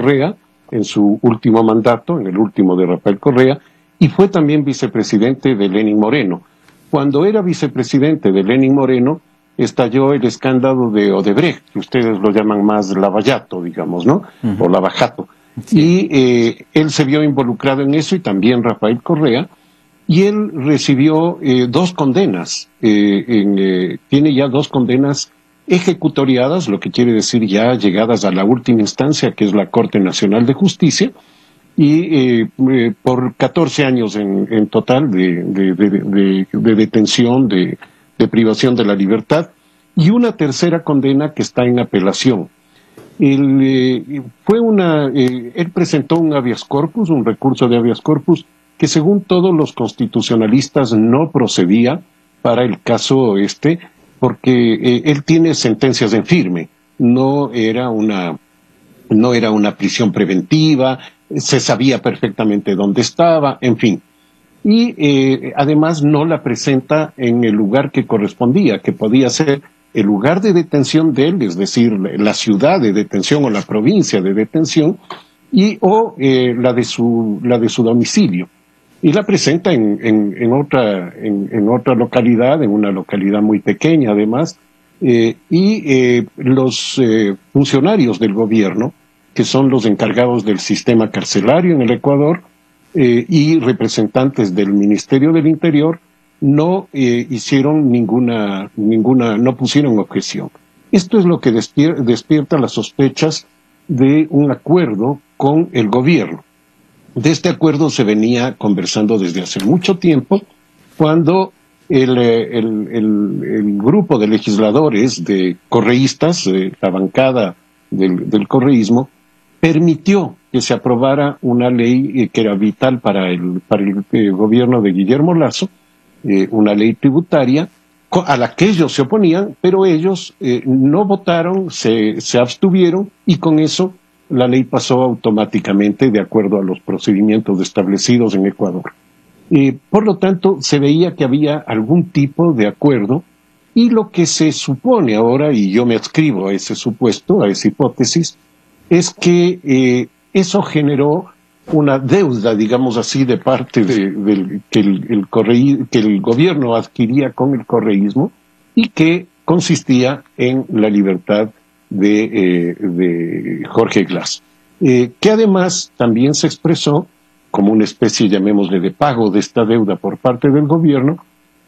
Correa en su último mandato, en el último de Rafael Correa, y fue también vicepresidente de Lenín Moreno. Cuando era vicepresidente de Lenín Moreno, estalló el escándalo de Odebrecht, que ustedes lo llaman más Lavallato, digamos, ¿no? O Lavajato. Sí. Y él se vio involucrado en eso, y también Rafael Correa, y él recibió 2 condenas. Tiene ya 2 condenas ejecutoriadas, lo que quiere decir ya llegadas a la última instancia, que es la Corte Nacional de Justicia, y por 14 años en total de detención, de privación de la libertad, y una tercera condena que está en apelación. Él presentó un habeas corpus, un recurso de habeas corpus, que según todos los constitucionalistas no procedía para el caso porque él tiene sentencias en firme, no era una prisión preventiva, se sabía perfectamente dónde estaba, en fin. Y además no la presenta en el lugar que correspondía, que podía ser el lugar de detención de él, es decir, la ciudad de detención o la provincia de detención, o la de su domicilio. Y la presenta en otra localidad, en una localidad muy pequeña además, los funcionarios del gobierno, que son los encargados del sistema carcelario en el Ecuador, y representantes del Ministerio del Interior, no hicieron no pusieron objeción. Esto es lo que despierta las sospechas de un acuerdo con el gobierno. De este acuerdo se venía conversando desde hace mucho tiempo, cuando el grupo de legisladores, de correístas, la bancada del correísmo, permitió que se aprobara una ley que era vital para el gobierno de Guillermo Lasso, una ley tributaria a la que ellos se oponían, pero ellos no votaron, se abstuvieron, y con eso la ley pasó automáticamente de acuerdo a los procedimientos establecidos en Ecuador. Por lo tanto, se veía que había algún tipo de acuerdo, y lo que se supone ahora, y yo me adscribo a ese supuesto, a esa hipótesis, es que eso generó una deuda, digamos así, de parte que el gobierno adquiría con el correísmo, y que consistía en la libertad de Jorge Glass, que además también se expresó como una especie, llamémosle, de pago de esta deuda por parte del gobierno,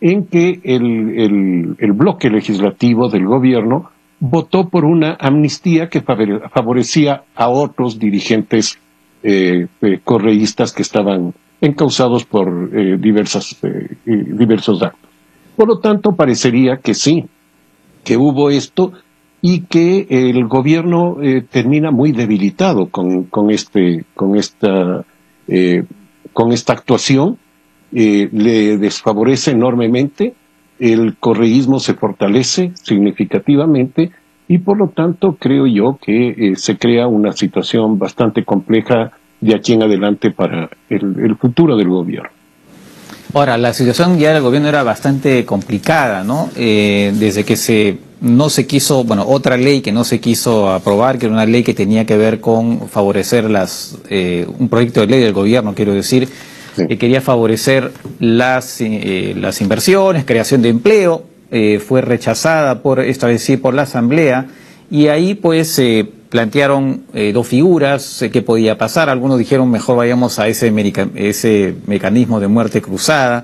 en que el bloque legislativo del gobierno votó por una amnistía que favorecía a otros dirigentes correístas que estaban encausados por diversos actos. Por lo tanto, parecería que sí, que hubo esto, y que el gobierno termina muy debilitado con esta actuación, le desfavorece enormemente, el correísmo se fortalece significativamente, y por lo tanto creo yo que se crea una situación bastante compleja de aquí en adelante para el futuro del gobierno. Ahora, la situación ya del gobierno era bastante complicada, ¿no? Desde que no se quiso, bueno, otra ley que no se quiso aprobar, que era una ley que tenía que ver con favorecer un proyecto de ley del gobierno, quiero decir, sí, que quería favorecer las inversiones, creación de empleo, fue rechazada por la Asamblea, y ahí pues plantearon 2 figuras, qué podía pasar. Algunos dijeron mejor vayamos a ese mecanismo de muerte cruzada,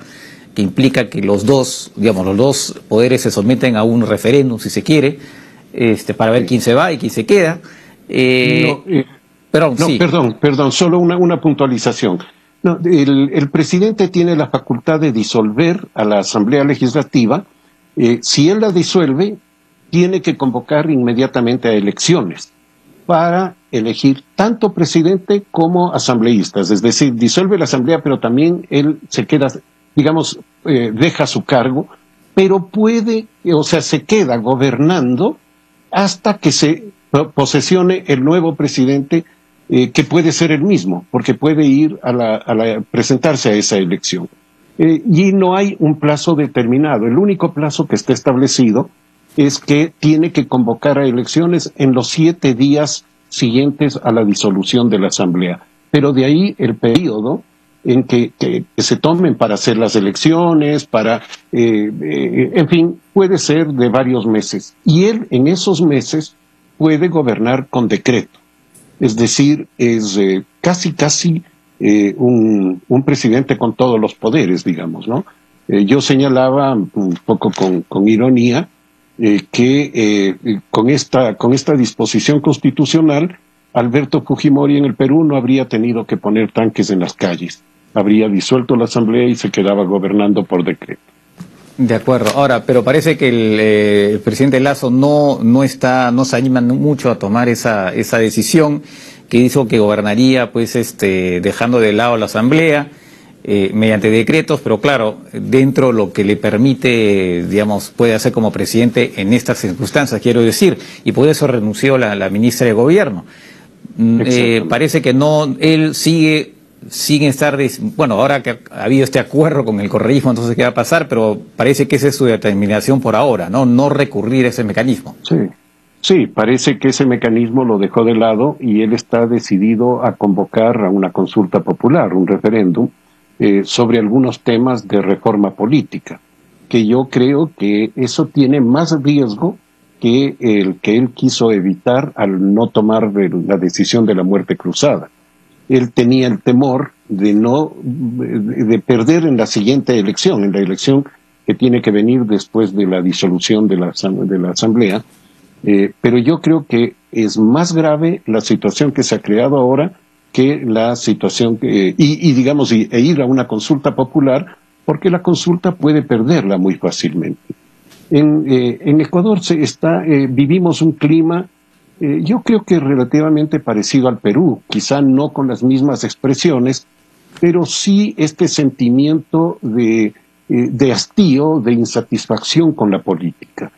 que implica que los dos poderes se someten a un referéndum, si se quiere, para ver quién se va y quién se queda. Perdón, solo una puntualización. No, el presidente tiene la facultad de disolver a la Asamblea Legislativa. Si él la disuelve, tiene que convocar inmediatamente a elecciones para elegir tanto presidente como asambleístas. Es decir, disuelve la Asamblea, pero también él se queda, digamos, deja su cargo, pero se queda gobernando hasta que se posesione el nuevo presidente, que puede ser el mismo, porque puede ir presentarse a esa elección. Y no hay un plazo determinado. El único plazo que está establecido es que tiene que convocar a elecciones en los 7 días siguientes a la disolución de la Asamblea. Pero de ahí el periodo en que se tomen para hacer las elecciones, en fin, puede ser de varios meses. Y él en esos meses puede gobernar con decreto. Es decir, es casi un presidente con todos los poderes, digamos, ¿no? Yo señalaba un poco con ironía que con esta disposición constitucional, Alberto Fujimori en el Perú no habría tenido que poner tanques en las calles. Habría disuelto la Asamblea y se quedaba gobernando por decreto. De acuerdo. Ahora, pero parece que el presidente Lasso no se anima mucho a tomar esa decisión, que dijo que gobernaría pues dejando de lado la Asamblea mediante decretos, pero claro, dentro de lo que le permite, digamos, puede hacer como presidente en estas circunstancias, quiero decir, y por eso renunció la ministra de Gobierno. Parece que él sigue estar, bueno, ahora que ha habido este acuerdo con el correísmo, entonces qué va a pasar, pero parece que esa es su determinación por ahora, no recurrir a ese mecanismo. Sí, parece que ese mecanismo lo dejó de lado y él está decidido a convocar a una consulta popular, un referéndum, sobre algunos temas de reforma política, que yo creo que eso tiene más riesgo que el que él quiso evitar al no tomar la decisión de la muerte cruzada. Él tenía el temor de perder en la siguiente elección, en la elección que tiene que venir después de la disolución de la Asamblea, pero yo creo que es más grave la situación que se ha creado ahora que la situación, digamos, ir a una consulta popular, porque la consulta puede perderla muy fácilmente. En Ecuador vivimos un clima, yo creo que relativamente parecido al Perú, quizá no con las mismas expresiones, pero sí este sentimiento de hastío, de insatisfacción con la política.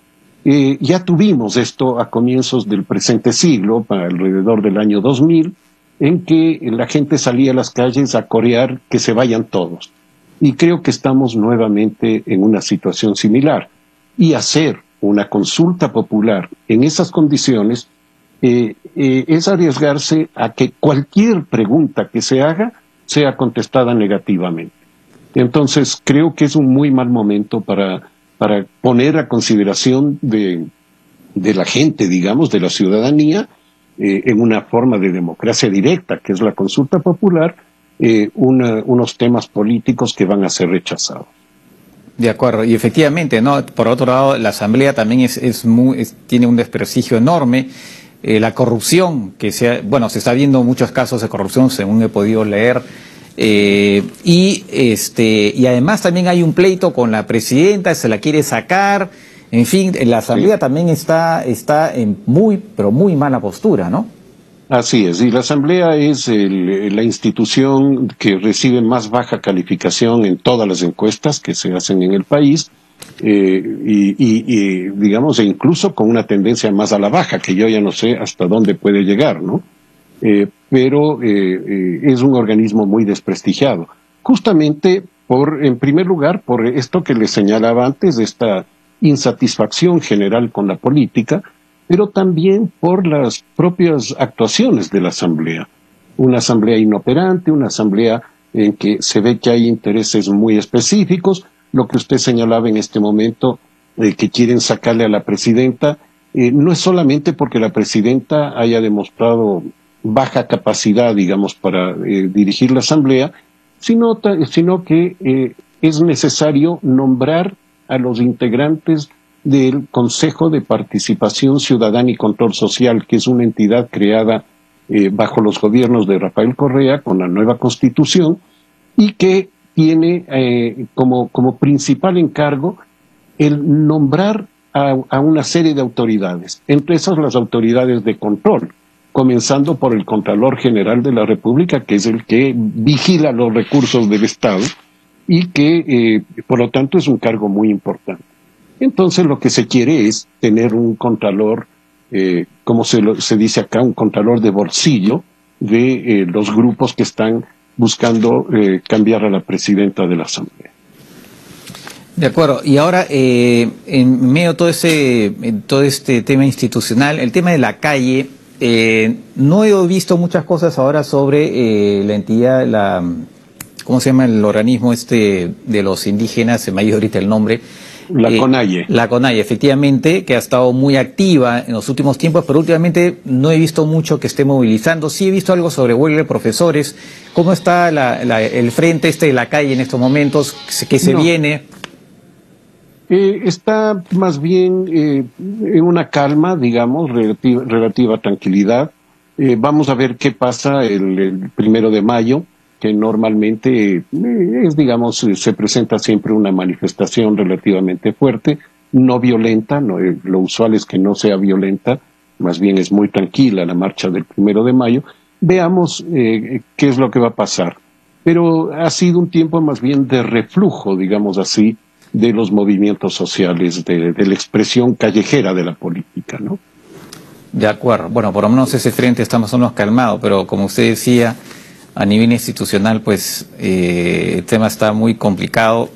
Ya tuvimos esto a comienzos del presente siglo, alrededor del año 2000, en que la gente salía a las calles a corear que se vayan todos. Y creo que estamos nuevamente en una situación similar. Y hacer una consulta popular en esas condiciones es arriesgarse a que cualquier pregunta que se haga sea contestada negativamente. Entonces creo que es un muy mal momento para poner a consideración de la gente, digamos, de la ciudadanía, en una forma de democracia directa, que es la consulta popular, unos temas políticos que van a ser rechazados. De acuerdo, y efectivamente, ¿no? Por otro lado, la Asamblea también tiene un desprestigio enorme. La corrupción, se está viendo muchos casos de corrupción, según he podido leer, y además también hay un pleito con la presidenta, se la quiere sacar. En fin, la Asamblea también está en pero muy mala postura, ¿no? Así es, y la Asamblea es la institución que recibe más baja calificación en todas las encuestas que se hacen en el país, digamos, incluso con una tendencia más a la baja, que yo ya no sé hasta dónde puede llegar, ¿no? Pero es un organismo muy desprestigiado, justamente en primer lugar, por esto que les señalaba antes, esta insatisfacción general con la política, pero también por las propias actuaciones de la Asamblea. Una Asamblea inoperante, una Asamblea en que se ve que hay intereses muy específicos, lo que usted señalaba en este momento, que quieren sacarle a la presidenta, no es solamente porque la presidenta haya demostrado baja capacidad, digamos, para dirigir la Asamblea, sino que es necesario nombrar a los integrantes del Consejo de Participación Ciudadana y Control Social, que es una entidad creada bajo los gobiernos de Rafael Correa con la nueva Constitución y que tiene como principal encargo el nombrar a una serie de autoridades, entre esas las autoridades de control, comenzando por el Contralor General de la República, que es el que vigila los recursos del Estado y que, por lo tanto, es un cargo muy importante. Entonces, lo que se quiere es tener un contralor, como se dice acá, un contralor de bolsillo de los grupos que están buscando cambiar a la presidenta de la Asamblea. De acuerdo. Y ahora, en medio de todo este tema institucional, el tema de la calle, No he visto muchas cosas ahora sobre la entidad, ¿cómo se llama el organismo de los indígenas? Se me ha ido ahorita el nombre. La CONAIE. La CONAIE, efectivamente, que ha estado muy activa en los últimos tiempos, pero últimamente no he visto mucho que esté movilizando. Sí he visto algo sobre huelga de profesores. ¿Cómo está el frente de la calle en estos momentos? ¿Qué se viene? Está más bien en una calma, digamos, relativa tranquilidad. Vamos a ver qué pasa el 1 de mayo, que normalmente digamos, se presenta siempre una manifestación relativamente fuerte, no violenta, lo usual es que no sea violenta, más bien es muy tranquila la marcha del 1 de mayo. Veamos qué es lo que va a pasar. Pero ha sido un tiempo más bien de reflujo, digamos así, de los movimientos sociales, de la expresión callejera de la política, ¿no? De acuerdo. Bueno, por lo menos ese frente está más o menos calmado, pero como usted decía, a nivel institucional, pues el tema está muy complicado,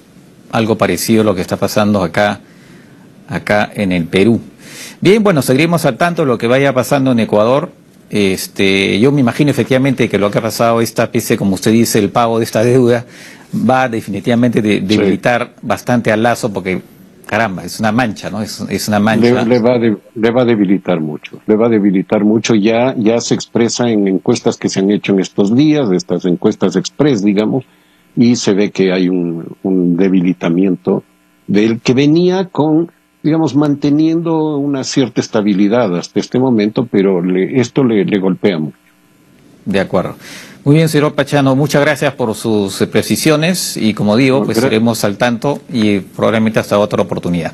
algo parecido a lo que está pasando acá en el Perú. Bien, bueno, seguiremos al tanto de lo que vaya pasando en Ecuador. Yo me imagino efectivamente que lo que ha pasado, esta especie, como usted dice, el pago de esta deuda, va definitivamente debilitar bastante al Lazo, porque caramba, es una mancha, ¿no? Es una mancha. Le va a debilitar mucho, ya se expresa en encuestas que se han hecho en estos días, estas encuestas express, digamos, y se ve que hay un debilitamiento del que venía digamos, manteniendo una cierta estabilidad hasta este momento, pero esto le golpea mucho. De acuerdo. Muy bien, señor Pachano, muchas gracias por sus precisiones y, como digo, pues estaremos al tanto y probablemente hasta otra oportunidad.